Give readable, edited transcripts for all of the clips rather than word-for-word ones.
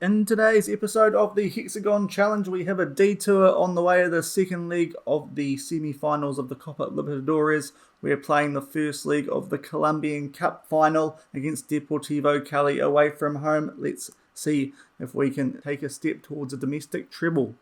In today's episode of the Hexagon Challenge, we have a detour on the way to the second leg of the semi-finals of the Copa Libertadores. We are playing the first leg of the Colombian Cup final against Deportivo Cali away from home. Let's see if we can take a step towards a domestic treble.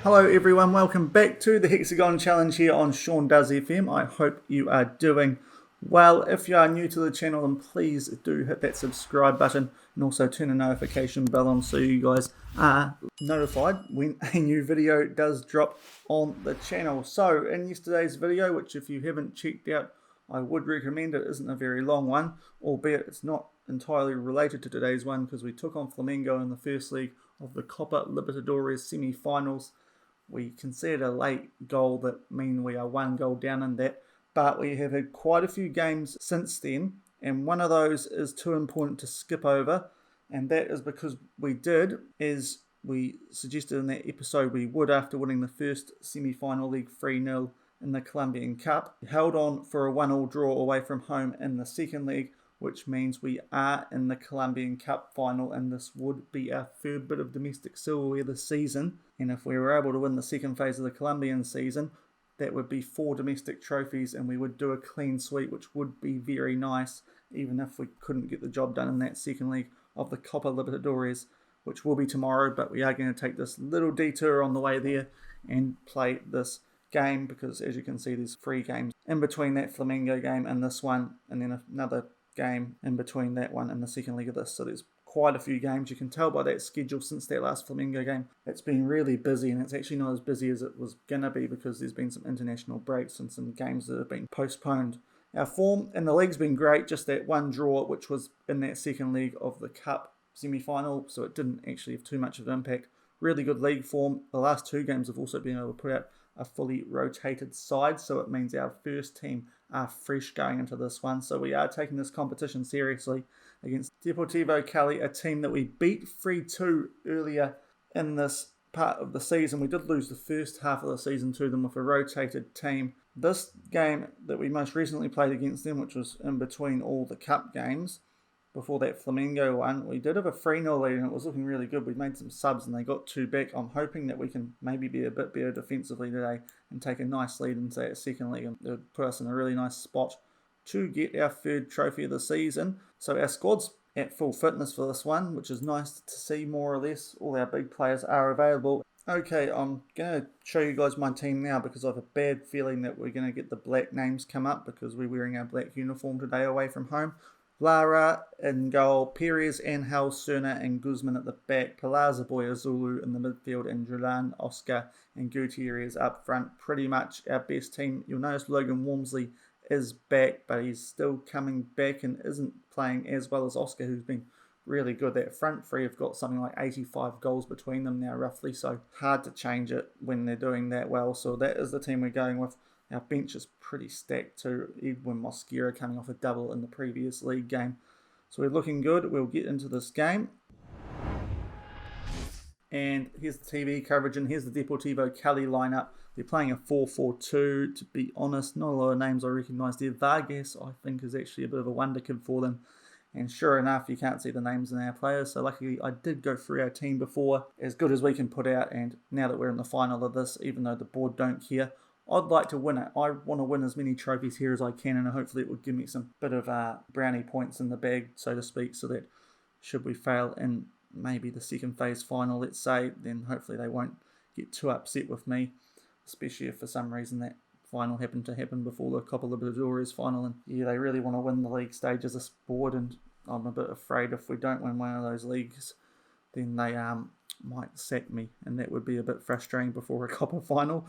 Hello everyone, welcome back to the Hexagon Challenge here on Shaun Does FM. I hope you are doing well. If you are new to the channel, then please do hit that subscribe button and also turn the notification bell on so you guys are notified when a new video does drop on the channel. So in yesterday's video, which if you haven't checked out, I would recommend it, isn't a very long one, albeit it's not entirely related to today's one because we took on Flamengo in the first leg of the Copa Libertadores semi-finals. We conceded a late goal that means we are one goal down in that, but we have had quite a few games since then, and one of those is too important to skip over, and that is because we did, as we suggested in that episode we would after winning the first semi-final leg 3-0 in the Colombian Cup, held on for a 1-1 draw away from home in the second leg, which means we are in the Colombian Cup final, and this would be our third bit of domestic silverware this season. And if we were able to win the second phase of the Colombian season, that would be 4 domestic trophies, and we would do a clean sweep, which would be very nice, even if we couldn't get the job done in that second leg of the Copa Libertadores, which will be tomorrow. But we are going to take this little detour on the way there and play this game, because as you can see, there's 3 games in between that Flamengo game and this one, and then another game in between that one and the second leg of this. So there's quite a few games. You can tell by that schedule since that last Flamengo game, it's been really busy, and it's actually not as busy as it was going to be because there's been some international breaks and some games that have been postponed. Our form in the league's been great, just that one draw, which was in that second leg of the Cup semi-final, so it didn't actually have too much of an impact. Really good league form. The last 2 games have also been able to put out a fully rotated side, so it means our first team are fresh going into this one. So we are taking this competition seriously against Deportivo Cali, a team that we beat 3-2 earlier in this part of the season. We did lose the first half of the season to them with a rotated team. This game that we most recently played against them, which was in between all the cup games, before that Flamengo one, we did have a 3-0 lead and it was looking really good. We made some subs and they got 2 back. I'm hoping that we can maybe be a bit better defensively today and take a nice lead into that second leg, and it would put us in a really nice spot to get our 3rd trophy of the season. So our squad's at full fitness for this one, which is nice to see. More or less all our big players are available. Okay, I'm going to show you guys my team now because I have a bad feeling that we're going to get the black names come up because we're wearing our black uniform today away from home. Lara in goal, Perez, Angel, Serna and Guzman at the back, Palaza, Boya, Zulu in the midfield, and Julian, Oscar and Gutierrez up front. Pretty much our best team. You'll notice Logan Wormsley is back, but he's still coming back and isn't playing as well as Oscar, who's been really good. That front 3 have got something like 85 goals between them now roughly, so hard to change it when they're doing that well. So that is the team we're going with. Our bench is pretty stacked too, Edwin Mosquera coming off a double in the previous league game. So we're looking good. We'll get into this game. And here's the TV coverage, and here's the Deportivo Cali lineup. They're playing a 4-4-2, to be honest. Not a lot of names I recognise there. Vargas, I think, is actually a bit of a wonder kid for them. And sure enough, you can't see the names in our players. So luckily, I did go through our team before, as good as we can put out. And now that we're in the final of this, even though the board don't care, I'd like to win it. I want to win as many trophies here as I can, and hopefully it would give me some bit of brownie points in the bag, so to speak, so that should we fail in maybe the second phase final, let's say, then hopefully they won't get too upset with me, especially if for some reason that final happened to happen before the Copa Libertadores final, and yeah, they really want to win the league stage as a board, and I'm a bit afraid if we don't win one of those leagues, then they might sack me, and that would be a bit frustrating before a Copa final.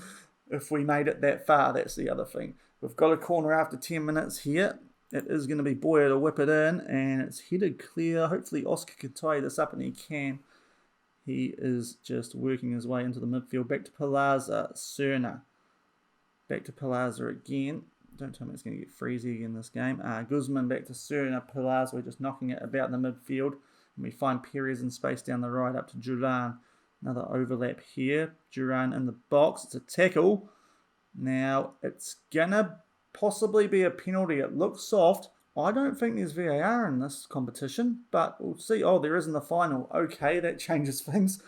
If we made it that far, that's the other thing. We've got a corner after 10 minutes here. It is going to be Boya to whip it in, and it's headed clear. Hopefully Oscar can tie this up, and he can. He is just working his way into the midfield. Back to Palaza, Serna. Back to Palaza again. Don't tell me it's going to get freezy in this game. Guzman back to Serna. Pillars, we're just knocking it about in the midfield. And we find Perez in space down the right up to Duran. Another overlap here. Duran in the box. It's a tackle. Now, it's going to possibly be a penalty. It looks soft. I don't think there's VAR in this competition, but we'll see. Oh, there is in the final. Okay, that changes things.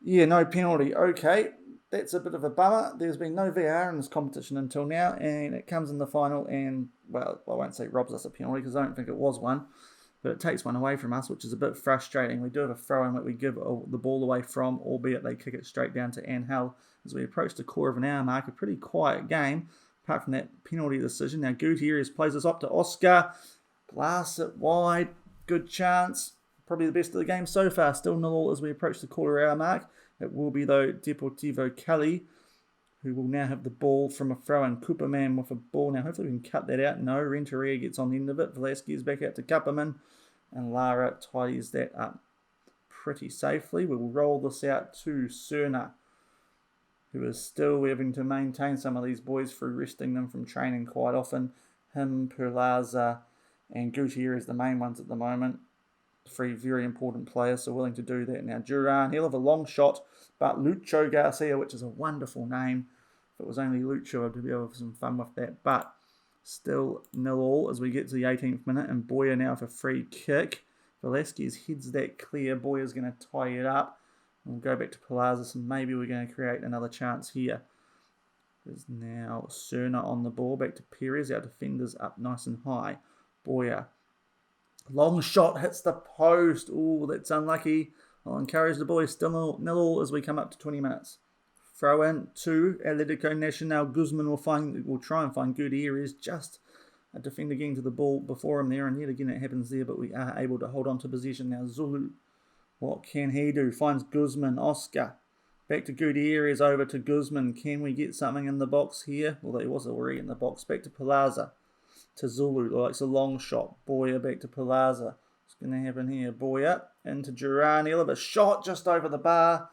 Yeah, no penalty. Okay, that's a bit of a bummer. There's been no VAR in this competition until now, and it comes in the final and, well, I won't say robs us a penalty because I don't think it was one, but it takes one away from us, which is a bit frustrating. We do have a throw-in that we give the ball away from, albeit they kick it straight down to Angel as we approach the quarter of an hour mark. A pretty quiet game, apart from that penalty decision. Now Gutierrez plays us up to Oscar. Blasts it wide. Good chance. Probably the best of the game so far. Still 0-0 as we approach the quarter hour mark. It will be, though, Deportivo Cali, who will now have the ball from a throw-in. Cooperman with a ball. Now, hopefully we can cut that out. No, Renteria gets on the end of it. Velasquez back out to Kupperman. And Lara tidies that up pretty safely. We will roll this out to Serna, who is still having to maintain some of these boys through resting them from training quite often. Him, Perlaza, and Gutierrez, the main ones at the moment. Three very important players, so willing to do that. Now, Duran, he'll have a long shot, but Lucho Garcia, which is a wonderful name. If it was only Lucho, I'd be able to have some fun with that. But still 0-0 as we get to the 18th minute, and Boya now for a free kick. Velasquez heads that clear. Boya's going to tie it up. We'll go back to Palazas, and maybe we're going to create another chance here. There's now Serna on the ball. Back to Perez. Our defenders up nice and high. Boya. Long shot hits the post. Oh, that's unlucky. I'll encourage the boys. Still 0-0 as we come up to 20 minutes. Throw in to Atletico Nacional. Guzman will try and find Gutierrez. Just a defender getting to the ball before him there. And yet again it happens there, but we are able to hold on to possession. Now Zulu, what can he do? Finds Guzman. Oscar. Back to Gutierrez. Over to Guzman. Can we get something in the box here? Well, he was already in the box. Back to Palazza. To Zulu, like it's a long shot. Boya back to Palazza. What's going to happen here? Boya into Duran. He'll have a shot just over the bar.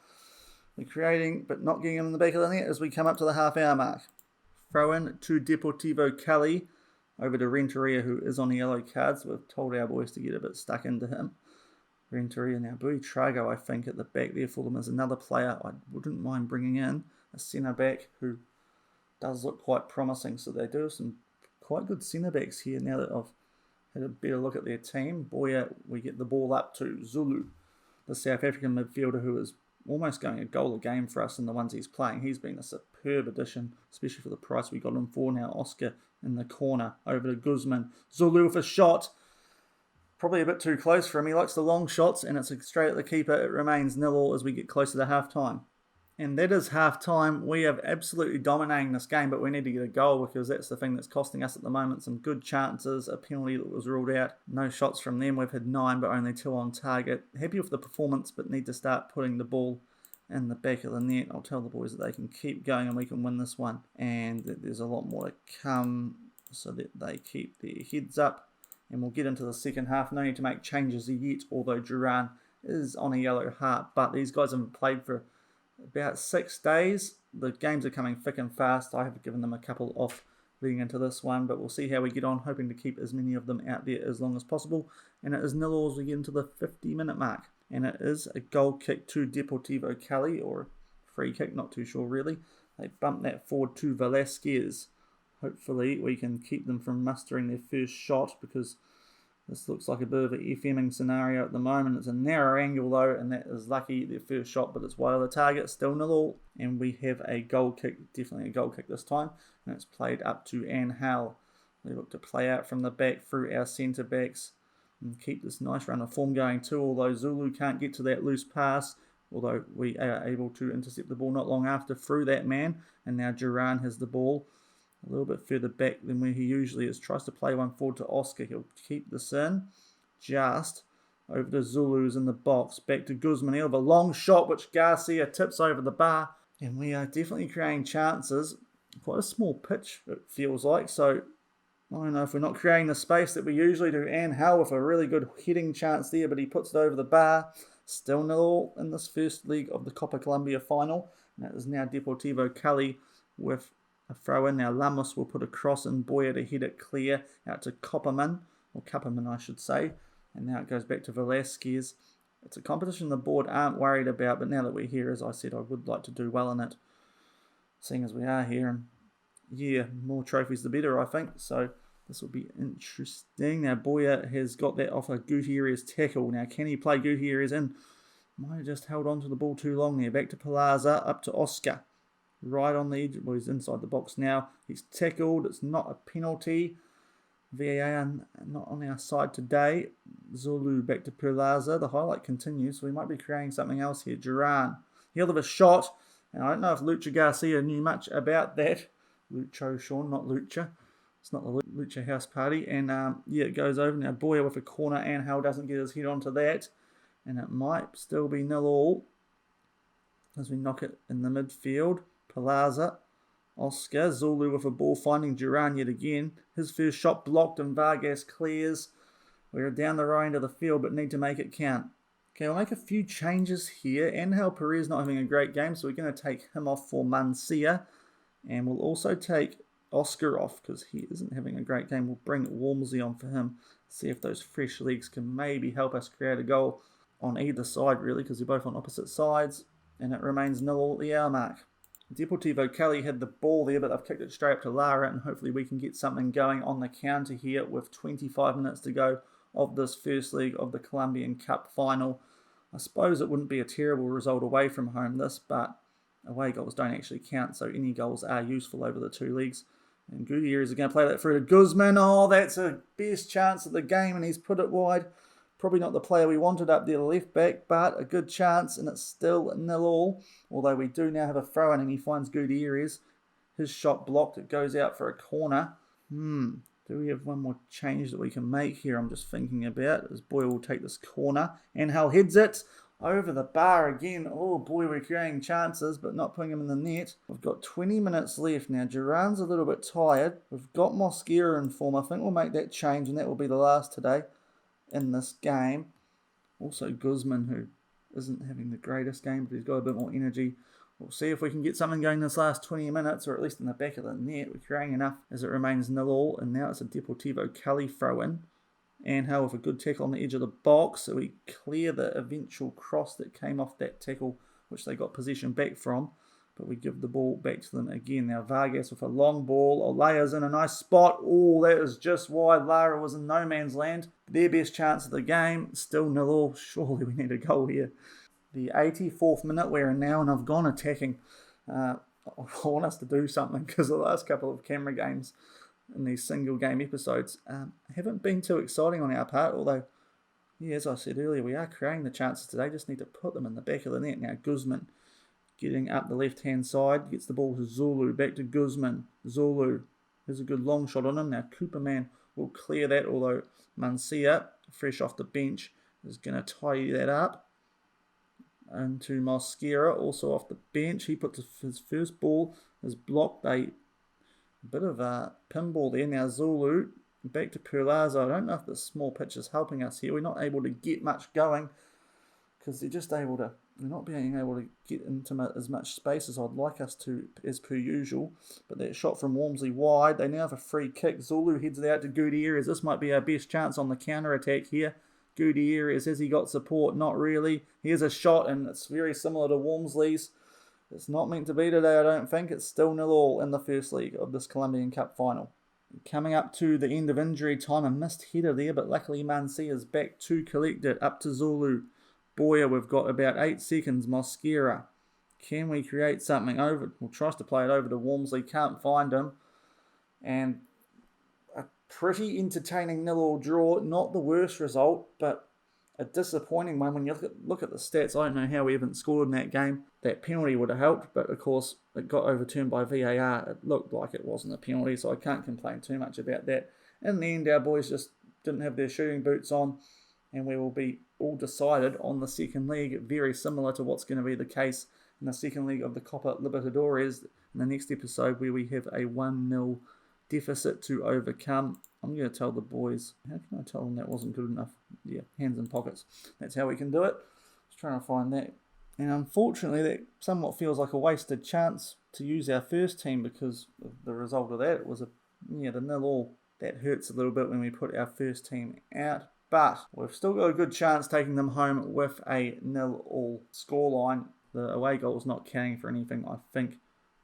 We're creating, but not getting him in the back of the net as we come up to the half-hour mark. Throw in to Deportivo Cali. Over to Renteria, who is on the yellow cards. We've told our boys to get a bit stuck into him. Renteria now. Buitrago, I think, at the back there for them is another player I wouldn't mind bringing in. A centre-back who does look quite promising. So they do have some quite good centre-backs here now that I've had a better look at their team. Boya, we get the ball up to Zulu, the South African midfielder who is almost going a goal a game for us in the ones he's playing. He's been a superb addition, especially for the price we got him for. Now Oscar in the corner, over to Guzman. Zulu with a shot. Probably a bit too close for him. He likes the long shots, and it's straight at the keeper. It remains 0-0 as we get closer to half-time. And that is half-time. We have absolutely dominating this game, but we need to get a goal because that's the thing that's costing us at the moment. Some good chances, a penalty that was ruled out. No shots from them. We've had 9, but only 2 on target. Happy with the performance, but need to start putting the ball in the back of the net. I'll tell the boys that they can keep going and we can win this one. And there's a lot more to come so that they keep their heads up. And we'll get into the second half. No need to make changes yet, although Duran is on a yellow heart. But these guys haven't played for about 6 days. The games are coming thick and fast. I have given them a couple off leading into this one, but we'll see how we get on, hoping to keep as many of them out there as long as possible. And it is 0-0 as we get into the 50-minute mark. And it is a goal kick to Deportivo Cali, or a free kick, not too sure really. They bump that forward to Velasquez. Hopefully we can keep them from mustering their first shot, because this looks like a bit of an FMing scenario at the moment. It's a narrow angle though, and that is lucky, their first shot, but it's wide of the target, still 0-0. And we have a goal kick, definitely a goal kick this time, and it's played up to Angel. We look to play out from the back through our centre backs and keep this nice run of form going too, although Zulu can't get to that loose pass, although we are able to intercept the ball not long after through that man. And now Duran has the ball a little bit further back than where he usually is. Tries to play one forward to Oscar. He'll keep this in. Just over to Zulu's in the box. Back to Guzman. He'll have a long shot, which Garcia tips over the bar. And we are definitely creating chances. Quite a small pitch, it feels like. So I don't know if we're not creating the space that we usually do. Angel with a really good heading chance there, but he puts it over the bar. Still 0 in this first leg of the Copa Columbia Final. And that is now Deportivo Cali with a throw in. Now Lamus will put a cross in, Boyer to head it clear out to Copperman, or Kupperman I should say. And now it goes back to Velasquez. It's a competition the board aren't worried about, but now that we're here, as I said, I would like to do well in it, seeing as we are here. And yeah, more trophies the better, I think. So this will be interesting. Now Boyer has got that off a Gutierrez tackle. Now can he play Gutierrez in? Might have just held on to the ball too long there. Back to Palaza, up to Oscar. Right on the edge. Well, he's inside the box now. He's tackled. It's not a penalty. VAR not on our side today. Zulu back to Palaza. The highlight continues, so we might be creating something else here. Duran. He'll have a shot. And I don't know if Lucha Garcia knew much about that. Lucho Shaun, not Lucha. It's not the Lucha House Party. And yeah, it goes over. Now Boyer with a corner. Angel doesn't get his head onto that. And it might still be 0-0 as we knock it in the midfield. Palaza, Oscar, Zulu with a ball, finding Duran yet again. His first shot blocked and Vargas clears. We're down the right end of the field but need to make it count. Okay, we'll make a few changes here. Angel Perez not having a great game, so we're going to take him off for Mancia. And we'll also take Oscar off because he isn't having a great game. We'll bring Walmsley on for him. See if those fresh legs can maybe help us create a goal on either side, really, because they're both on opposite sides. And it remains 0-0 at the hour mark. Deportivo Cali had the ball there, but they've kicked it straight up to Lara, and hopefully we can get something going on the counter here with 25 minutes to go of this first leg of the Colombian Cup final. I suppose it wouldn't be a terrible result away from home, this, but away goals don't actually count, so any goals are useful over the two legs. And Gutierrez is going to play that through to Guzman. Oh, that's a best chance of the game, and he's put it wide. Probably not the player we wanted up there, left back, but a good chance, and it's still 0-0. Although we do now have a throw-in, and he finds Gutierrez. His shot blocked. It goes out for a corner. Do we have one more change that we can make here? I'm just thinking about. As Boy will take this corner. Angel heads it over the bar again. Oh boy, we're creating chances, but not putting him in the net. We've got 20 minutes left now. Duran's a little bit tired. We've got Mosquera in form. I think we'll make that change, and that will be the last today in this game. Also Guzman, who isn't having the greatest game, but he's got a bit more energy. We'll see if we can get something going this last 20 minutes, or at least in the back of the net. We're creating enough as it remains 0-0, and now it's a Deportivo Cali throw-in. Angel with a good tackle on the edge of the box, so we clear the eventual cross that came off that tackle, which they got possession back from. But we give the ball back to them again. Now Vargas with a long ball. Olaya's in a nice spot. Oh, that is just wide. Lara was in no man's land. Their best chance of the game. Still 0-0. Surely we need a goal here. The 84th minute we're in now, and I've gone attacking. I want us to do something because the last couple of camera games in these single game episodes haven't been too exciting on our part. Although, yeah, as I said earlier, we are creating the chances today. Just need to put them in the back of the net. Now Guzman getting up the left-hand side, gets the ball to Zulu, back to Guzman. Zulu, there's a good long shot on him. Now Cooperman will clear that, although Mancia, fresh off the bench, is going to tidy that up. And to Mosquera, also off the bench. He puts his first ball, is blocked. A bit of a pinball there. Now Zulu, back to Perlaza. I don't know if the small pitch is helping us here. We're not able to get much going because they're not being able to get into as much space as I'd like us to, as per usual. But that shot from Walmsley wide. They now have a free kick. Zulu heads it out to Gutierrez. This might be our best chance on the counter-attack here. Gutierrez, has he got support? Not really. Here's a shot, and it's very similar to Walmsley's. It's not meant to be today, I don't think. It's still 0-0 in the first leg of this Colombian Cup final. Coming up to the end of injury time, a missed header there, but luckily Mancia is back to collect it. Up to Zulu. Boyer, we've got about 8 seconds. Mosquera. Can we create something over? Well, tries to play it over to Walmsley. Can't find him. And a pretty entertaining 0-0 draw. Not the worst result, but a disappointing one. When you look at the stats, I don't know how we haven't scored in that game. That penalty would have helped, but of course it got overturned by VAR. It looked like it wasn't a penalty, so I can't complain too much about that. In the end, our boys just didn't have their shooting boots on, and we will be all decided on the second leg, very similar to what's going to be the case in the second leg of the Copa Libertadores in the next episode, where we have a 1-0 deficit to overcome. I'm going to tell the boys, how can I tell them that wasn't good enough? Yeah, hands in pockets. That's how we can do it. Just trying to find that. And unfortunately, that somewhat feels like a wasted chance. to use our first team because of the result of that. It was the 0-0. That hurts a little bit when we put our first team out. But we've still got a good chance taking them home with a 0-0 scoreline. The away goal is not counting for anything. I think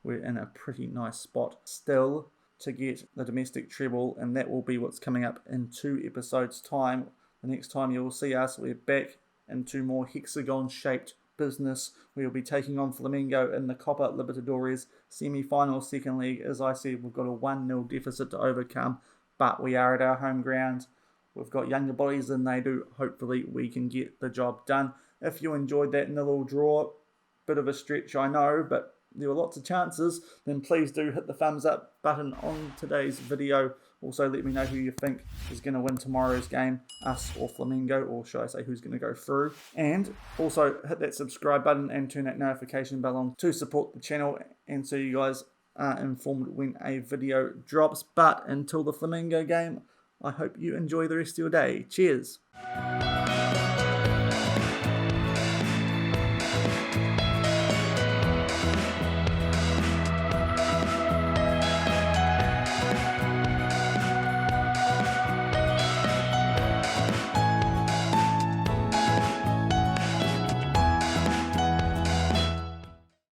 we're in a pretty nice spot still to get the domestic treble, and that will be what's coming up in 2 episodes' time. The next time you will see us, we're back into more hexagon-shaped business. We will be taking on Flamengo in the Copa Libertadores semi-final second leg. As I said, we've got a 1-0 deficit to overcome, but we are at our home ground. We've got younger bodies than they do. Hopefully we can get the job done. If you enjoyed that 0-0 draw, bit of a stretch I know, but there were lots of chances, then please do hit the thumbs up button on today's video. Also let me know who you think is going to win tomorrow's game, us or Flamengo, or should I say who's going to go through. And also hit that subscribe button and turn that notification bell on to support the channel and so you guys are informed when a video drops. But until the Flamengo game, I hope you enjoy the rest of your day. Cheers!